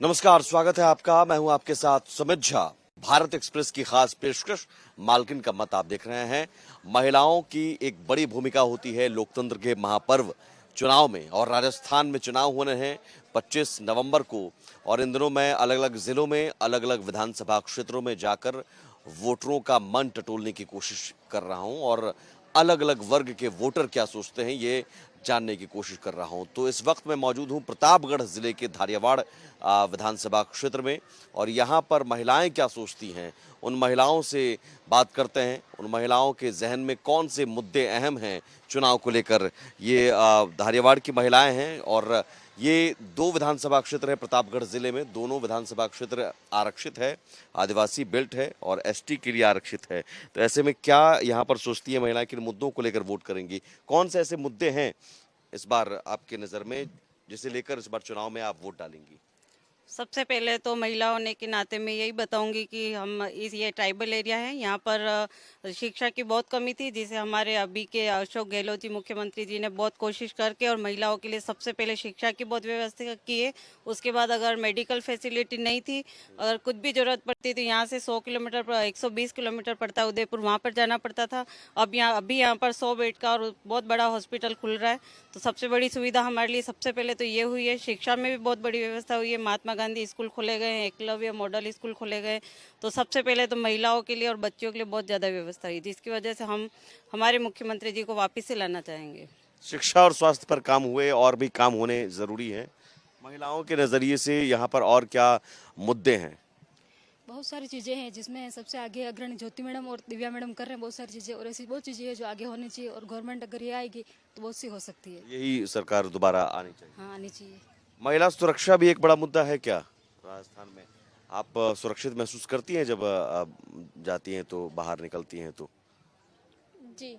नमस्कार, स्वागत है आपका। मैं हूं आपके साथ सुमित झा। भारत एक्सप्रेस की खास पेशकश मालकिन का मत आप देख रहे हैं। महिलाओं की एक बड़ी भूमिका होती है लोकतंत्र के महापर्व चुनाव में, और राजस्थान में चुनाव होने हैं 25 नवंबर को। और इन दिनों मैं अलग अलग जिलों में अलग अलग विधानसभा क्षेत्रों में जाकर वोटरों का मन टटोलने की कोशिश कर रहा हूं और अलग अलग वर्ग के वोटर क्या सोचते हैं ये जानने की कोशिश कर रहा हूं। तो इस वक्त मैं मौजूद हूं प्रतापगढ़ जिले के धारियावाड़ विधानसभा क्षेत्र में, और यहां पर महिलाएं क्या सोचती हैं उन महिलाओं से बात करते हैं। उन महिलाओं के जहन में कौन से मुद्दे अहम हैं चुनाव को लेकर। ये धारियावाड़ की महिलाएं हैं और ये दो विधानसभा क्षेत्र है प्रतापगढ़ जिले में। दोनों विधानसभा क्षेत्र आरक्षित है, आदिवासी बेल्ट है और एसटी के लिए आरक्षित है। तो ऐसे में क्या यहाँ पर सोचती है महिलाएं, किन मुद्दों को लेकर वोट करेंगी, कौन से ऐसे मुद्दे हैं इस बार आपके नजर में जिसे लेकर इस बार चुनाव में आप वोट डालेंगी? सबसे पहले तो महिला होने के नाते मैं यही बताऊंगी कि हम ये ट्राइबल एरिया है, यहाँ पर शिक्षा की बहुत कमी थी, जिसे हमारे अभी के अशोक गहलोत जी मुख्यमंत्री जी ने बहुत कोशिश करके और महिलाओं के लिए सबसे पहले शिक्षा की बहुत व्यवस्था की है। उसके बाद अगर मेडिकल फैसिलिटी नहीं थी, अगर कुछ भी जरूरत पड़ती तो यहाँ से 100 किलोमीटर 120 किलोमीटर पड़ता उदयपुर, वहाँ पर जाना पड़ता था। अभी यहाँ पर 100 बेड का और बहुत बड़ा हॉस्पिटल खुल रहा है। तो सबसे बड़ी सुविधा हमारे लिए सबसे पहले तो ये हुई है। शिक्षा में भी बहुत बड़ी व्यवस्था हुई है, महात्मा गांधी स्कूल खोले गए हैं, एकलव्य मॉडल स्कूल खोले गए। तो सबसे पहले तो महिलाओं के लिए और बच्चियों के लिए बहुत ज़्यादा व्यवस्था हुई, जिसकी वजह से हम हमारे मुख्यमंत्री जी को वापस से लाना चाहेंगे। शिक्षा और स्वास्थ्य पर काम हुए, और भी काम होने जरूरी है। महिलाओं के नजरिए से यहाँ पर और क्या मुद्दे हैं? बहुत सारी चीज़ें हैं जिसमें सबसे आगे अग्रणी ज्योति मैडम और दिव्या मैडम कर रहे हैं बहुत सारी चीज़ें, और ऐसी बहुत चीज़ें हैं जो आगे होनी चाहिए, और गवर्नमेंट अगर ये आएगी तो बहुत सी हो सकती है। यही सरकार दोबारा आनी चाहिए। हाँ, आनी चाहिए। महिला सुरक्षा भी एक बड़ा मुद्दा है क्या राजस्थान में? आप सुरक्षित महसूस करती हैं जब आप जाती हैं तो, बाहर निकलती हैं तो? जी।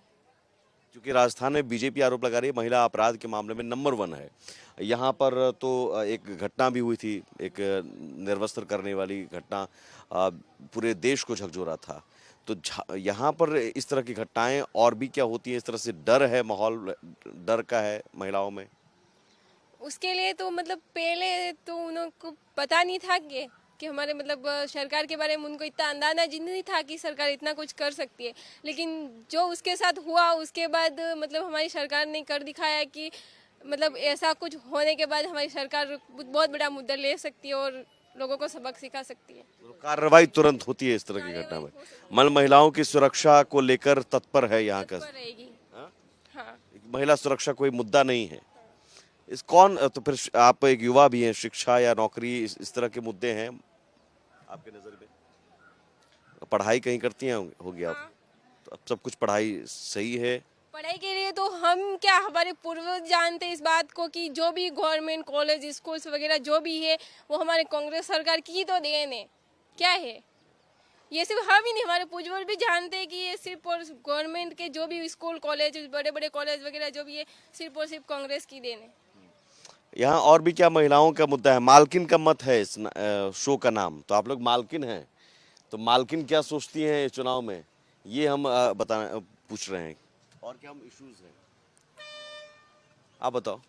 क्योंकि राजस्थान में बीजेपी आरोप लगा रही है महिला अपराध के मामले में नंबर 1 है। यहाँ पर तो एक घटना भी हुई थी, एक निर्वस्त्र करने वाली घटना, पूरे देश को झकझोरा था। तो यहाँ पर इस तरह की घटनाएं और भी क्या होती है? इस तरह से डर है, माहौल डर का है महिलाओं में? उसके लिए तो मतलब पहले तो उनको पता नहीं था कि हमारे मतलब सरकार के बारे में उनको इतना अंदाजा नहीं था कि सरकार इतना कुछ कर सकती है। लेकिन जो उसके साथ हुआ उसके बाद मतलब हमारी सरकार ने कर दिखाया कि मतलब ऐसा कुछ होने के बाद हमारी सरकार बहुत बड़ा मुद्दा ले सकती है और लोगों को सबक सिखा सकती है। तो कार्रवाई तुरंत होती है इस तरह की घटना में। महिलाओं की सुरक्षा को लेकर तत्पर है यहाँ का? रहेगी। हाँ। महिला सुरक्षा कोई मुद्दा नहीं है इस कौन? तो फिर आप एक युवा भी हैं, शिक्षा या नौकरी इस तरह के मुद्दे हैं आपके नजर में? पढ़ाई कहीं करती हैं होगी आप? हाँ। तो अब सब कुछ पढ़ाई सही है? पढ़ाई के लिए तो हम क्या, हमारे पूर्वज जानते इस बात को कि जो भी गवर्नमेंट कॉलेज स्कूल्स वगैरह जो भी है वो हमारे कांग्रेस सरकार की तो देन है। क्या है ये? सिर्फ हम ही नहीं, हमारे पूर्वज भी जानते हैं कि ये सिर्फ और गवर्नमेंट के जो भी स्कूल कॉलेज बड़े बड़े कॉलेज वगैरह जो भी है सिर्फ और सिर्फ कांग्रेस की देन है। यहाँ और भी क्या महिलाओं का मुद्दा है? मालकिन का मत है इस शो का नाम, तो आप लोग मालकिन हैं, तो मालकिन क्या सोचती हैं इस चुनाव में, ये हम बताना पूछ रहे हैं। और क्या हम इश्यूज हैं आप बताओ।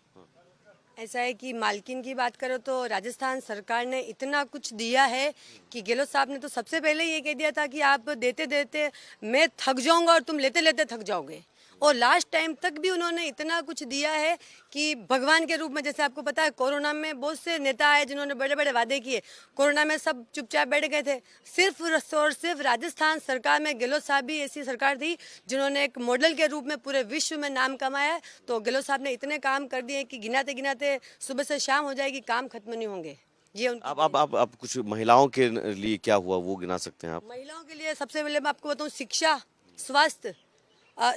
ऐसा है कि मालकिन की बात करो तो राजस्थान सरकार ने इतना कुछ दिया है कि गहलोत साहब ने तो सबसे पहले ये कह दिया था कि आप देते देते मैं थक जाऊंगा और तुम लेते लेते थक जाओगे। और लास्ट टाइम तक भी उन्होंने इतना कुछ दिया है कि भगवान के रूप में, जैसे आपको पता है कोरोना में बहुत से नेता आए जिन्होंने बड़े बड़े वादे किए, कोरोना में सब चुपचाप बैठ गए थे। सिर्फ और सिर्फ राजस्थान सरकार में गहलोत साहब भी ऐसी सरकार थी जिन्होंने एक मॉडल के रूप में पूरे विश्व में नाम कमाया है। तो गहलोत साहब ने इतने काम कर दिए कि गिनाते गिनाते सुबह से शाम हो जाएगी, काम खत्म नहीं होंगे। ये आप कुछ महिलाओं के लिए क्या हुआ वो गिना सकते हैं आप? महिलाओं के लिए सबसे पहले मैं आपको बताऊँ, शिक्षा, स्वास्थ्य।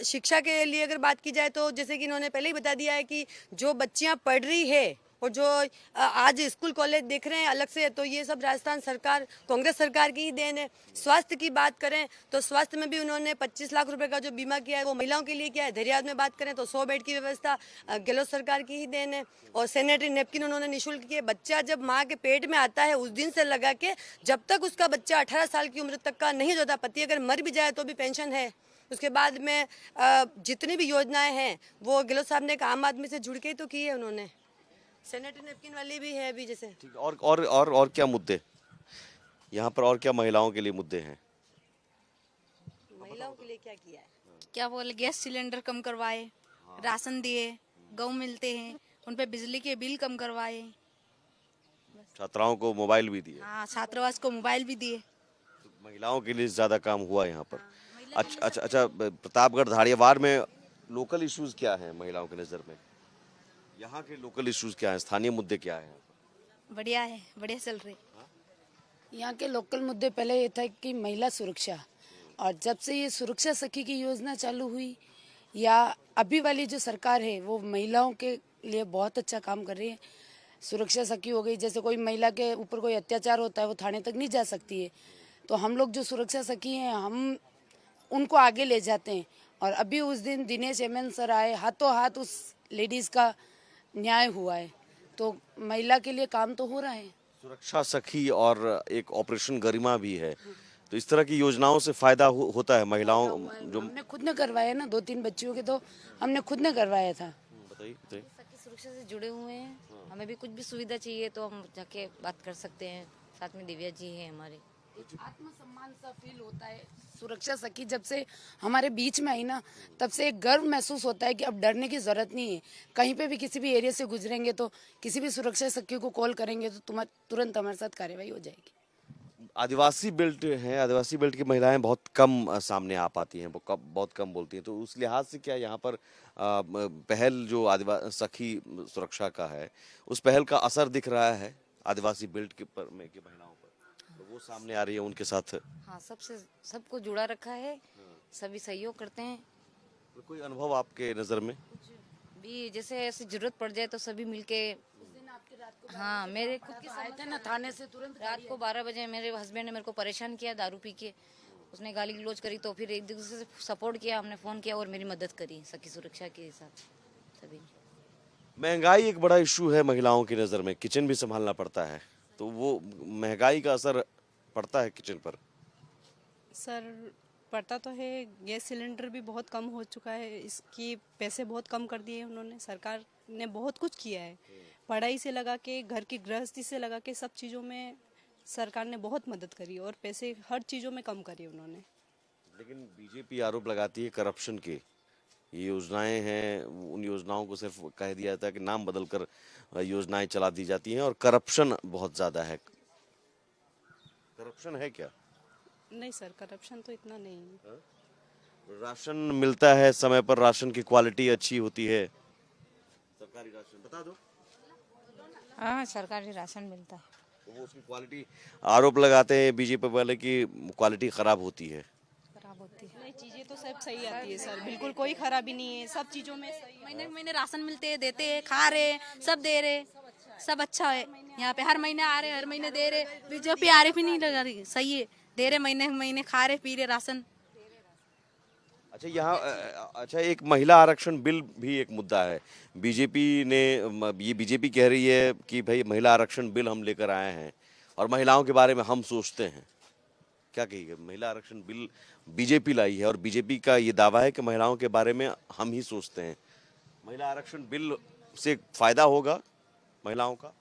शिक्षा के लिए अगर बात की जाए तो जैसे कि इन्होंने पहले ही बता दिया है कि जो बच्चियां पढ़ रही है और जो आज स्कूल कॉलेज देख रहे हैं अलग से, तो ये सब राजस्थान सरकार कांग्रेस सरकार की ही देन है। स्वास्थ्य की बात करें तो स्वास्थ्य में भी उन्होंने 25 लाख रुपए का जो बीमा किया है वो महिलाओं के लिए किया है। धैर्यवाद में बात करें तो 100 बेड की व्यवस्था गहलोत सरकार की ही देन है। और सैनिटरी नैपकिन उन्होंने निःशुल्क किए। बच्चा जब माँ के पेट में आता है उस दिन से लगा के जब तक उसका बच्चा 18 साल की उम्र तक का नहीं होता, पति अगर मर भी जाए तो भी पेंशन है। उसके बाद में जितनी भी योजनाएं हैं वो गहलोत साहब ने एक आम आदमी से जुड़ के ही तो की है उन्होंने। सैनिटरी नैपकिन वाली भी है अभी जैसे। ठीक, और क्या मुद्दे यहाँ पर, और क्या महिलाओं के लिए मुद्दे हैं? महिलाओं के लिए क्या किया है? क्या बोले, गैस सिलेंडर कम करवाए, राशन दिए, गेहूं मिलते हैं, उन पे बिजली के बिल कम करवाए। छात्राओं को मोबाइल भी दिए। हाँ, छात्रावास को मोबाइल भी दिए। महिलाओं के लिए ज्यादा काम हुआ यहाँ पर। अच्छा, प्रतापगढ़ धारियावाड़ में लोकल इश्यूज क्या हैं महिलाओं की नजर में? यहाँ के लोकल इश्यूज क्या हैं, स्थानीय मुद्दे क्या हैं? बढ़िया है, बढ़िया चल रहे। यहाँ के लोकल मुद्दे पहले ये था कि महिला सुरक्षा, और जब से ये सुरक्षा सखी की योजना चालू हुई या अभी वाली जो सरकार है वो महिलाओं के लिए बहुत अच्छा काम कर रही है। सुरक्षा सखी हो गई, जैसे कोई महिला के ऊपर कोई अत्याचार होता है वो थाने तक नहीं जा सकती है, तो हम लोग जो सुरक्षा सखी हैं हम उनको आगे ले जाते हैं। और अभी उस दिन दिनेश एमएन सर आए, हाथों हाथ उस लेडीज का न्याय हुआ है, तो महिला के लिए काम तो हो रहा है। सुरक्षा सखी और एक ऑपरेशन गरिमा भी है, तो इस तरह की योजनाओं से फायदा होता है महिलाओं जो। हमने खुद ने करवाया ना, 2-3 बच्चियों के तो हमने खुद ने करवाया था। बताइए बताइए। सखी सुरक्षा से जुड़े हुए हैं, हमें भी कुछ भी सुविधा चाहिए तो हम जाके बात कर सकते हैं। साथ में दिव्या जी हैं हमारे। आत्मसम्मान सा फील होता है। सुरक्षा सखी जब से हमारे बीच में आई ना, तब से एक गर्व महसूस होता है कि अब डरने की जरूरत नहीं है। कहीं पे भी किसी भी एरिया से गुजरेंगे तो किसी भी सुरक्षा सखी को कॉल करेंगे तो तुरंत हमारे साथ कार्रवाई हो जाएगी। आदिवासी बेल्ट है, आदिवासी बेल्ट की महिलाएं बहुत कम सामने आ पाती हैं, वो बहुत कम बोलती हैं, तो उस लिहाज से क्या यहाँ पर पहल जो आदिवासी सखी सुरक्षा का है, उस पहल का असर दिख रहा है आदिवासी बेल्ट के की महिलाओं पर? तो वो सामने आ रही है उनके साथ। हाँ, सबको जुड़ा रखा है, सभी सहयोग करते हैं। तो कोई अनुभव आपके नजर में? भी जैसे ऐसी जरूरत पड़ जाए तो सभी मिलके। हाँ, मेरे खुद की आए थे ना थाने से तुरंत। रात को 12 बजे मेरे हस्बैंड ने मेरे को परेशान किया दारू पी के, उसने गाली गलौज करी, तो फिर एक दूसरे से सपोर्ट किया, हमने फोन किया और मेरी मदद करी सखी सुरक्षा के साथ सभी। महंगाई एक बड़ा इशू है महिलाओं की नज़र में, किचन भी संभालना पड़ता है, तो वो महंगाई का असर पड़ता है किचन पर? सर पड़ता तो है, गैस सिलेंडर भी बहुत कम हो चुका है, इसकी पैसे बहुत कम कर दिए उन्होंने, सरकार ने बहुत कुछ किया है, पढ़ाई से लगा के घर की गृहस्थी से लगा के सब चीज़ों में सरकार ने बहुत मदद करी और पैसे हर चीज़ों में कम करे उन्होंने। लेकिन बीजेपी आरोप लगाती है करप्शन के, ये योजनाएं हैं, उन योजनाओं को सिर्फ कह दिया जाता है कि नाम बदलकर योजनाएं चला दी जाती हैं और करप्शन बहुत ज़्यादा है। करप्शन है क्या? नहीं सर, करप्शन तो इतना नहीं है। राशन मिलता है समय पर, राशन की क्वालिटी अच्छी होती है, सरकारी राशन बता दो। हाँ, सरकारी राशन मिलता है। तो वो उसकी क्वालिटी, आरोप लगाते हैं बीजेपी वाले की क्वालिटी खराब होती है। खराब होती है। नहीं, चीज़ें तो सब सही आती है सर, बिल्कुल कोई खराबी नहीं है, सब चीज़ों में सही। महीने महीने राशन मिलते हैं, देते हैं, खा रहे, सब दे रहे, सब अच्छा है। यहाँ पे हर महीने आ रहे, हर महीने दे रहे, बीजेपी आ रही भी नहीं लगा रही, सही है, दे रहे, महीने महीने खा रहे पी रहे राशन। अच्छा, यहाँ अच्छा, एक महिला आरक्षण बिल भी एक मुद्दा है। बीजेपी ने, ये बीजेपी कह रही है कि भाई महिला आरक्षण बिल हम लेकर आए हैं और महिलाओं के बारे में हम सोचते हैं। क्या कहिए? महिला आरक्षण बिल बीजेपी लाई है और बीजेपी का ये दावा है कि महिलाओं के बारे में हम ही सोचते हैं। महिला आरक्षण बिल से फायदा होगा महिलाओं का?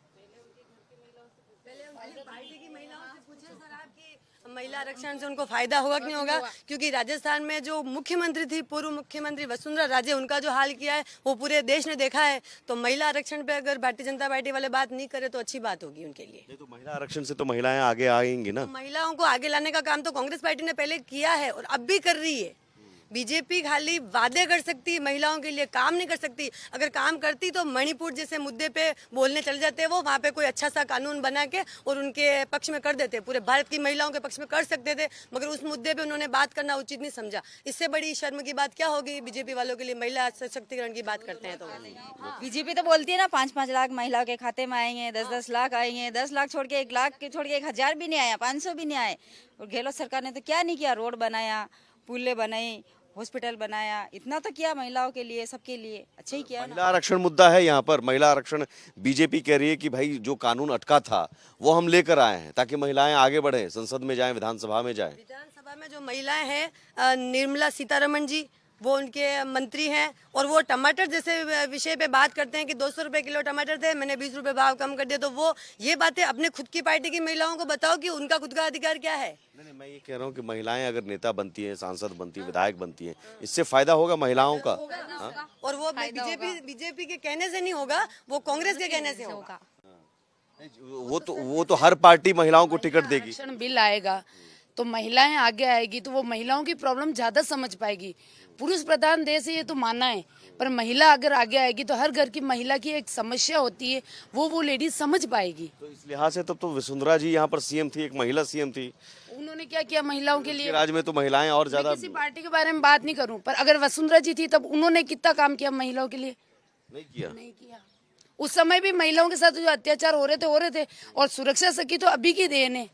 महिला आरक्षण से उनको फायदा होगा कि नहीं होगा, क्योंकि राजस्थान में जो मुख्यमंत्री थी, पूर्व मुख्यमंत्री वसुंधरा राजे, उनका जो हाल किया है वो पूरे देश ने देखा है। तो महिला आरक्षण पे अगर भारतीय जनता पार्टी वाले बात नहीं करे तो अच्छी बात होगी उनके लिए। नहीं, तो महिला आरक्षण से तो महिलाएं आगे आएंगी ना। तो महिलाओं को आगे लाने का काम तो कांग्रेस पार्टी ने पहले किया है और अब भी कर रही है। बीजेपी खाली वादे कर सकती है, महिलाओं के लिए काम नहीं कर सकती। अगर काम करती तो मणिपुर जैसे मुद्दे पे बोलने चले जाते, वो वहाँ पे कोई अच्छा सा कानून बना के और उनके पक्ष में कर देते, पूरे भारत की महिलाओं के पक्ष में कर सकते थे, मगर उस मुद्दे पे उन्होंने बात करना उचित नहीं समझा। इससे बड़ी शर्म की बात क्या होगी बीजेपी वालों के लिए? महिला सशक्तिकरण की बात करते हैं तो बीजेपी तो बोलती है ना 5-5 लाख महिलाओं के खाते में आएंगे, 10-10 लाख आएंगे, 10 लाख छोड़ के 1 लाख के छोड़ के 1000 भी नहीं आया, 500 भी नहीं आए। और गहलोत सरकार ने तो क्या नहीं किया, रोड बनाया, पुलें बनाई, हॉस्पिटल बनाया, इतना तो किया महिलाओं के लिए, सबके लिए अच्छा ही किया। महिला आरक्षण मुद्दा है यहाँ पर। महिला आरक्षण बीजेपी कह रही है कि भाई जो कानून अटका था वो हम लेकर आए हैं ताकि महिलाएं आगे बढ़े, संसद में जाएं, विधानसभा में जाएं। विधानसभा में जो महिलाएं हैं, निर्मला सीतारमण जी, वो उनके मंत्री हैं, और वो टमाटर जैसे विषय पे बात करते हैं कि 200 रुपए किलो टमाटर थे, मैंने 20 रुपए भाव कम कर दिया। तो वो ये बातें अपने खुद की पार्टी की महिलाओं को बताओ कि उनका खुद का अधिकार क्या है। नहीं, मैं ये कह रहा हूँ कि महिलाएं अगर नेता बनती हैं, सांसद बनती हैं, विधायक बनती हैं, इससे फायदा होगा महिलाओं का। हाँ? और वो बीजेपी के कहने से नहीं होगा, वो कांग्रेस के कहने से होगा। वो तो हर पार्टी महिलाओं को टिकट देगी। आरक्षण बिल आएगा तो महिलाएं आगे आएगी तो वो महिलाओं की प्रॉब्लम ज्यादा समझ पाएगी। पुरुष प्रधान देश है ये तो मानना है, पर महिला अगर आगे आएगी तो हर घर की महिला की एक समस्या होती है, वो लेडीज समझ पाएगी। तो इस लिहाज से तब तो वसुंधरा जी यहाँ पर सीएम थी, एक महिला सीएम थी। उन्होंने क्या किया महिलाओं के लिए? राज्य में तो महिलाएं और ज्यादा। किसी पार्टी के बारे में बात नहीं करूं, पर अगर वसुंधरा जी थी तब उन्होंने कितना काम किया महिलाओं के लिए? नहीं किया। उस समय भी महिलाओं के साथ जो अत्याचार हो रहे थे। और सुरक्षा सखी तो अभी की देन है,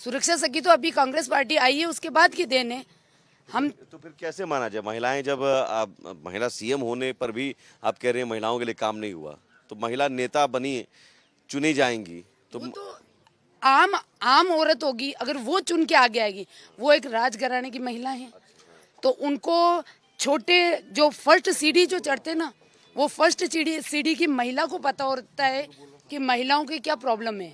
सुरक्षा सखी तो अभी कांग्रेस पार्टी आई है उसके बाद की देन है। हम तो फिर कैसे माना जाए? महिलाएं जब महिला सीएम होने पर भी आप कह रहे हैं महिलाओं के लिए काम नहीं हुआ, तो महिला नेता बनी चुनी जाएंगी तो आम औरत होगी, अगर वो चुन के आगे आएगी, वो एक राजघराने की महिला है, तो उनको छोटे जो फर्स्ट सीढ़ी जो चढ़ते ना, वो फर्स्ट सीढ़ी की महिला को पता होता है कि महिलाओं की क्या प्रॉब्लम है।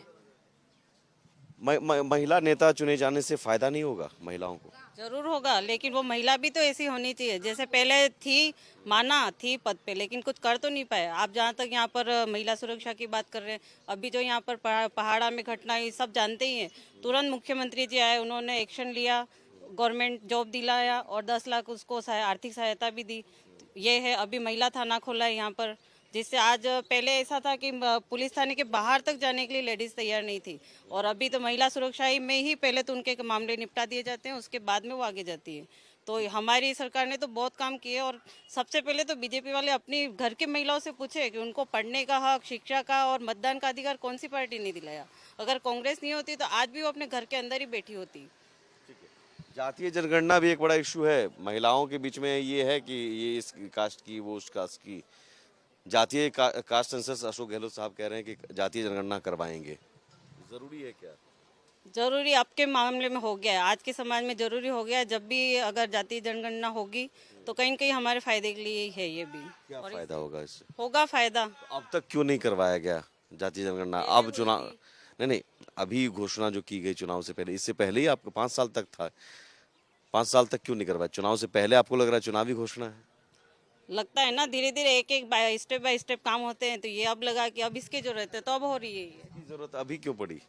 महिला नेता चुने जाने से फायदा नहीं होगा महिलाओं को? जरूर होगा, लेकिन वो महिला भी तो ऐसी होनी चाहिए जैसे पहले थी, माना थी पद पे, लेकिन कुछ कर तो नहीं पाए। आप जहाँ तक यहाँ पर महिला सुरक्षा की बात कर रहे हैं, अभी जो यहाँ पर पहाड़ा में घटना हुई सब जानते ही हैं। तुरंत मुख्यमंत्री जी आए, उन्होंने एक्शन लिया, गवर्नमेंट जॉब दिलाया और 10 लाख उसको आर्थिक सहायता भी दी। ये है, अभी महिला थाना खोला है यहाँ पर, जिससे आज पहले ऐसा था कि पुलिस थाने के बाहर तक जाने के लिए लेडीज तैयार नहीं थी, और अभी तो महिला सुरक्षा में ही पहले तो उनके मामले निपटा दिए जाते हैं, उसके बाद में वो आगे जाती है। तो हमारी सरकार ने तो बहुत काम किए, और सबसे पहले तो बीजेपी वाले अपनी घर के महिलाओं से पूछे कि उनको पढ़ने का हक, शिक्षा का और मतदान का अधिकार कौन सी पार्टी ने दिलाया। अगर कांग्रेस नहीं होती तो आज भी वो अपने घर के अंदर ही बैठी होती। जातीय जनगणना भी एक बड़ा इशू है महिलाओं के बीच में, ये है कि ये इस कास्ट की, वो उस कास्ट की। जातीय कास्ट सेंसस अशोक गहलोत साहब कह रहे हैं कि जातीय जनगणना करवाएंगे, जरूरी है क्या? जरूरी आपके मामले में हो गया है, आज के समाज में जरूरी हो गया है। जब भी अगर जातीय जनगणना होगी तो कहीं न कहीं हमारे फायदे के लिए है। ये भी क्या फायदा होगा इससे? होगा फायदा। तो अब तक क्यों नहीं करवाया गया जातीय जनगणना? अब चुनाव नहीं, अभी घोषणा जो की गई चुनाव से पहले, इससे पहले ही आपको 5 साल तक था, 5 साल तक क्यों नहीं करवाया? चुनाव से पहले आपको लग रहा है चुनावी घोषणा है? लगता है ना, धीरे धीरे एक स्टेप बाय स्टेप काम होते हैं, तो ये अब लगा कि अब इसकी जरूरत है तो अब हो रही है। इसकी जरूरत अभी क्यों पड़ी?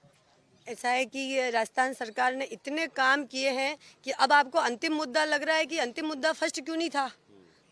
ऐसा है कि ये राजस्थान सरकार ने इतने काम किए हैं कि अब आपको अंतिम मुद्दा लग रहा है कि अंतिम मुद्दा फर्स्ट क्यों नहीं था।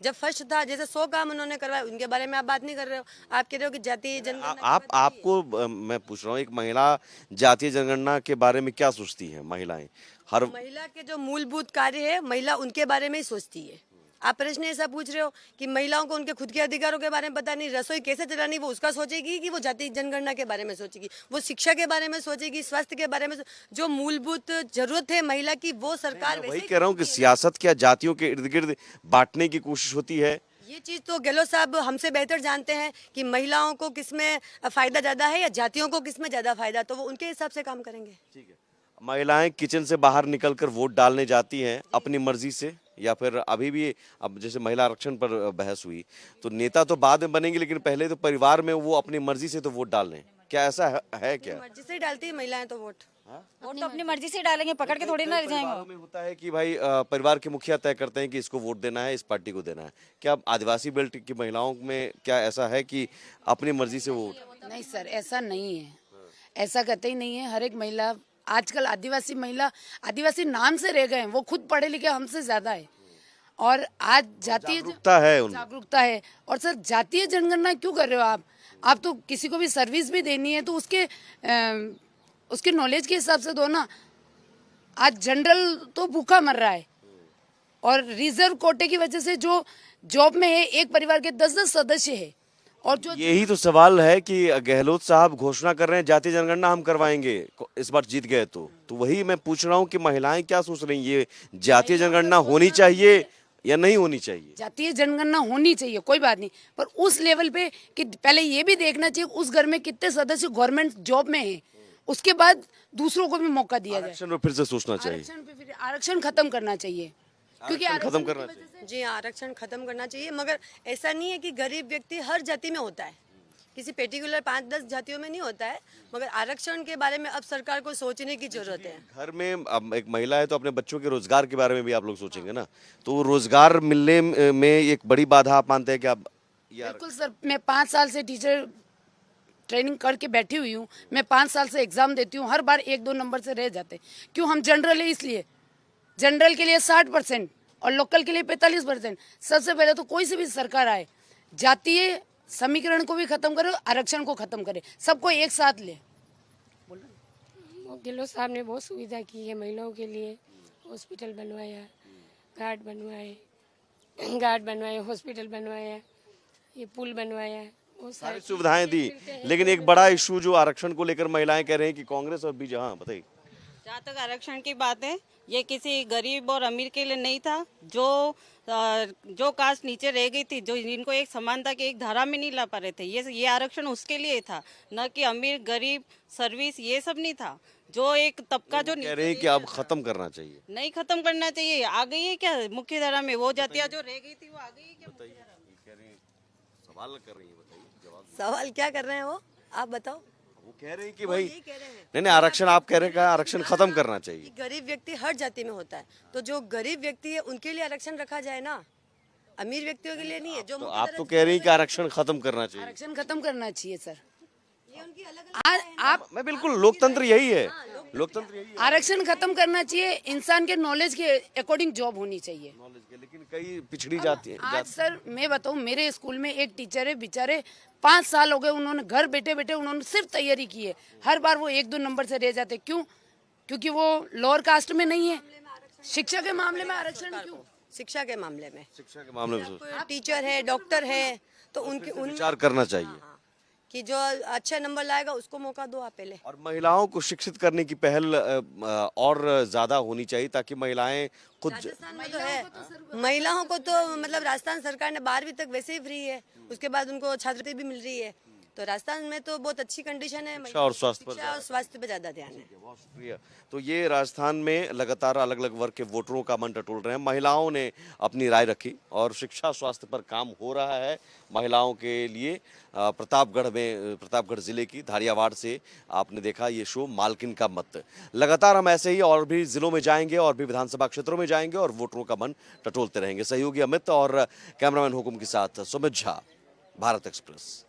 जब फर्स्ट था, जैसे 100 काम उन्होंने करवाए, उनके बारे में आप बात नहीं कर रहे हो। आप कह रहे हो कि जातीय जनगणना। आपको मैं पूछ रहा हूँ, एक महिला जातीय जनगणना के बारे में क्या सोचती है? महिलाएं हर महिला के जो मूलभूत कार्य है, महिला उनके बारे में ही सोचती है। आप प्रश्न ऐसा पूछ रहे हो कि महिलाओं को उनके खुद के अधिकारों के बारे में पता नहीं, रसोई कैसे चलानी वो उसका सोचेगी कि वो जातीय जनगणना के बारे में सोचेगी? वो शिक्षा के बारे में सोचेगी, स्वास्थ्य के बारे में, जो मूलभूत जरूरत है महिला की, वो सरकार वही कह रहा हूँ कि सियासत क्या जातियों के इर्द गिर्द बांटने की कोशिश होती है? ये चीज तो गहलोत साहब हमसे बेहतर जानते हैं कि महिलाओं को किसमें फायदा ज्यादा है या जातियों को किसमें ज्यादा फायदा, तो वो उनके हिसाब से काम करेंगे। ठीक है। महिलाएं किचन से बाहर निकलकर वोट डालने जाती हैं अपनी मर्जी से, या फिर अभी भी, अब जैसे महिला आरक्षण पर बहस हुई, तो नेता तो बाद में बनेंगे, लेकिन पहले तो परिवार में वो अपनी मर्जी से तो वोट डाल लें, क्या ऐसा है क्या? मर्जी से डालती है महिलाएं तो वोट। वोट तो अपनी मर्जी से डालेंगे, पकड़ के थोड़ी ना जाएंगे। में होता है कि भाई परिवार के मुखिया तय करते हैं कि इसको वोट देना है, इस पार्टी को देना है। क्या आदिवासी बेल्ट की महिलाओं में क्या ऐसा है कि अपनी मर्जी से वोट? नहीं सर, ऐसा नहीं है, ऐसा कहते ही नहीं है। हर एक महिला, आजकल आदिवासी महिला, आदिवासी नाम से रह गए हैं, वो खुद पढ़े लिखे हमसे ज्यादा है, और आज जातीय जागरूकता है। और सर, जातीय जनगणना क्यों कर रहे हो आप तो किसी को भी सर्विस भी देनी है तो उसके नॉलेज के हिसाब से दो ना। आज जनरल तो भूखा मर रहा है, और रिजर्व कोटे की वजह से जो जॉब में है, एक परिवार के 10-10 सदस्य है, और जो यही तो सवाल है कि गहलोत साहब घोषणा कर रहे हैं जातीय जनगणना हम करवाएंगे इस बार जीत गए तो वही मैं पूछ रहा हूँ कि महिलाएं क्या सोच रही हैं, ये जातीय जनगणना होनी चाहिए या नहीं होनी चाहिए? जातीय जनगणना होनी चाहिए, कोई बात नहीं, पर उस लेवल पे कि पहले ये भी देखना चाहिए उस घर में कितने सदस्य गवर्नमेंट जॉब में है, उसके बाद दूसरों को भी मौका दिया जाए। आरक्षण पे फिर से सोचना चाहिए, आरक्षण खत्म करना चाहिए। क्योंकि आरक्षण खत्म आरक्षण करना की वजह चाहिए। जी हाँ, आरक्षण खत्म करना चाहिए, मगर ऐसा नहीं है कि गरीब व्यक्ति हर जाति में होता है, किसी पर्टिकुलर 5-10 जातियों में नहीं होता है। मगर आरक्षण के बारे में अब सरकार को सोचने की जरूरत है। घर में अब एक महिला है तो अपने बच्चों के रोजगार के बारे में भी आप लोग सोचेंगे ना, तो रोजगार मिलने में एक बड़ी बाधा आप मानते हैं कि आप बिल्कुल सर, मैं 5 साल से टीचर ट्रेनिंग करके बैठी हुई हूँ। मैं 5 साल से एग्जाम देती हूँ, हर बार 1-2 नंबर से रह जाते। क्यों? हम जनरल है इसलिए। जनरल के लिए 60% और लोकल के लिए 45%। सबसे पहले तो कोई से भी सरकार आए, जातीय समीकरण को भी खत्म करे, आरक्षण को खत्म करे, सबको एक साथ ले। गहलोत साहब ने बहुत सुविधा की है महिलाओं के लिए। हॉस्पिटल बनवाया, घाट बनवाए, हॉस्पिटल बनवाया, ये पुल बनवाया, बहुत सारी सुविधाएं दी। लेकिन एक बड़ा इशू जो आरक्षण को लेकर महिलाएं कह रहे हैं कि कांग्रेस और बीजेपी, हाँ बताइए। जहाँ तक आरक्षण की बात है, ये किसी गरीब और अमीर के लिए नहीं था। जो कास्ट नीचे रह गई थी, जो जिनको एक समानता की एक धारा में नहीं ला पा रहे थे, ये आरक्षण उसके लिए था, न कि अमीर गरीब सर्विस ये सब नहीं था। जो एक तबका जो कह रहे हैं कि अब खत्म करना चाहिए। नहीं खत्म करना चाहिए। आ गई है क्या मुख्य धारा में? वो जातियाँ जो रह गई थी वो आ गई है क्या मुख्य धारा में? सवाल कर रही है, बताइए जवाब। सवाल क्या कर रहे हैं वो, आप बताओ। वो कह रहे हैं कि भाई यही कह रहे हैं नहीं आरक्षण, आप कह रहे हैं कि आरक्षण खत्म करना चाहिए। कि गरीब व्यक्ति हर जाति में होता है, तो जो गरीब व्यक्ति है उनके लिए आरक्षण रखा जाए ना, अमीर व्यक्तियों के लिए नहीं है। जो तो मुख्य आप धारा तो कह रही हैं कि आरक्षण खत्म करना चाहिए। आरक्षण खत्म करना चाहिए सर। ये उनकी अलग आज आप मैं बिल्कुल, लोकतंत्र यही है, लोकतंत्र यही है। आरक्षण खत्म करना चाहिए। इंसान के नॉलेज के अकॉर्डिंग जॉब होनी चाहिए। नॉलेज के, लेकिन कई पिछड़ी जाती है। आज सर मैं बताऊं, मेरे स्कूल में एक टीचर है, बेचारे 5 साल हो गए, उन्होंने घर बैठे बैठे उन्होंने सिर्फ तैयारी की है। हर बार वो 1-2 नंबर से रह जाते। क्यों? क्योंकि वो लोअर कास्ट में नहीं है। शिक्षा के मामले में आरक्षण क्यों? शिक्षा के मामले में, शिक्षा के मामले में कोई टीचर है, डॉक्टर है, तो उनके विचार करना चाहिए। कि जो अच्छे नंबर लाएगा उसको मौका दो आप पहले। और महिलाओं को शिक्षित करने की पहल और ज्यादा होनी चाहिए, ताकि महिलाएं खुद। राजस्थान में तो है, महिलाओं को तो मतलब राजस्थान सरकार ने 12वीं तक वैसे ही फ्री है, उसके बाद उनको छात्रवृत्ति भी मिल रही है। तो राजस्थान में तो बहुत अच्छी कंडीशन है। शिक्षा और स्वास्थ्य पर शिक्षा और स्वास्थ्य पे ज्यादा ध्यान है। बहुत शुक्रिया। तो ये राजस्थान में लगातार अलग अलग वर्ग के वोटरों का मन टटोल रहे हैं। महिलाओं ने अपनी राय रखी और शिक्षा स्वास्थ्य पर काम हो रहा है महिलाओं के लिए। प्रतापगढ़ जिले की धारियावाड़ से आपने देखा ये शो मालकिन का मत। लगातार हम ऐसे ही और भी जिलों में जाएंगे और भी विधानसभा क्षेत्रों में जाएंगे और वोटरों का मन टटोलते रहेंगे। सहयोगी अमित और कैमरामैन हुकुम के साथ सुमित झा, भारत एक्सप्रेस।